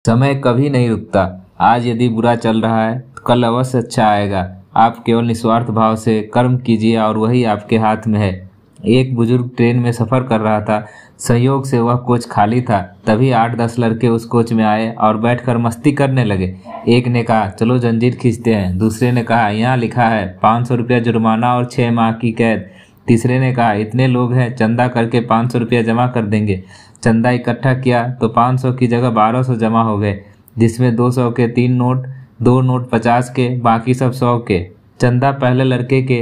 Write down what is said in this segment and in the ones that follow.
समय कभी नहीं रुकता। आज यदि बुरा चल रहा है तो कल अवश्य अच्छा आएगा। आप केवल निस्वार्थ भाव से कर्म कीजिए और वही आपके हाथ में है। एक बुजुर्ग ट्रेन में सफर कर रहा था। संयोग से वह कोच खाली था। तभी 8-10 लड़के उस कोच में आए और बैठकर मस्ती करने लगे। एक ने कहा, चलो जंजीर खींचते हैं। दूसरे ने कहा, यहाँ लिखा है 500 रुपया जुर्माना और 6 माह की कैद। तीसरे ने कहा, इतने लोग हैं, चंदा करके 500 रुपया जमा कर देंगे। चंदा इकट्ठा किया तो 500 की जगह 1200 जमा हो गए, जिसमें 200 के 3 नोट, 2 नोट 50 के, बाकी सब 100 के। चंदा पहले लड़के के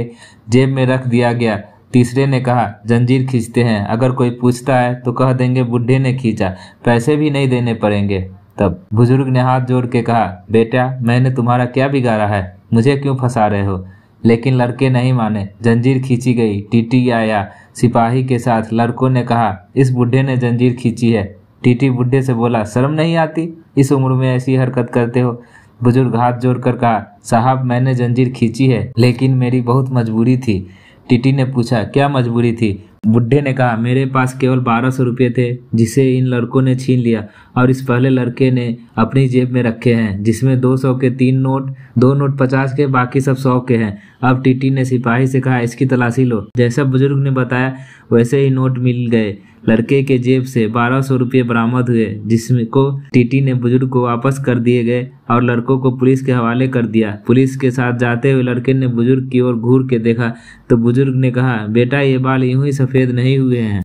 जेब में रख दिया गया। तीसरे ने कहा, जंजीर खींचते हैं, अगर कोई पूछता है तो कह देंगे बुढ़े ने खींचा, पैसे भी नहीं देने पड़ेंगे। तब बुजुर्ग ने हाथ जोड़ के कहा, बेटा मैंने तुम्हारा क्या बिगाड़ा है, मुझे क्यों फंसा रहे हो। लेकिन लड़के नहीं माने। जंजीर खींची गई। टीटी आया सिपाही के साथ। लड़कों ने कहा, इस बुढ़े ने जंजीर खींची है। टीटी बुढ़े से बोला, शर्म नहीं आती, इस उम्र में ऐसी हरकत करते हो। बुजुर्ग हाथ जोड़कर कहा, साहब मैंने जंजीर खींची है, लेकिन मेरी बहुत मजबूरी थी। टीटी ने पूछा, क्या मजबूरी थी। बुढ़े ने कहा, मेरे पास केवल 1200 रुपये थे, जिसे इन लड़कों ने छीन लिया और इस पहले लड़के ने अपनी जेब में रखे हैं, जिसमें 200 के 3 नोट, 2 नोट 50 के, बाकी सब 100 के हैं। अब टीटी ने सिपाही से कहा, इसकी तलाशी लो। जैसा बुजुर्ग ने बताया वैसे ही नोट मिल गए। लड़के के जेब से 1200 रुपये बरामद हुए, जिसमें को टीटी ने बुजुर्ग को वापस कर दिए गए और लड़कों को पुलिस के हवाले कर दिया। पुलिस के साथ जाते हुए लड़के ने बुजुर्ग की ओर घूर के देखा तो बुजुर्ग ने कहा, बेटा ये बाल यूं ही सफ़ेद नहीं हुए हैं।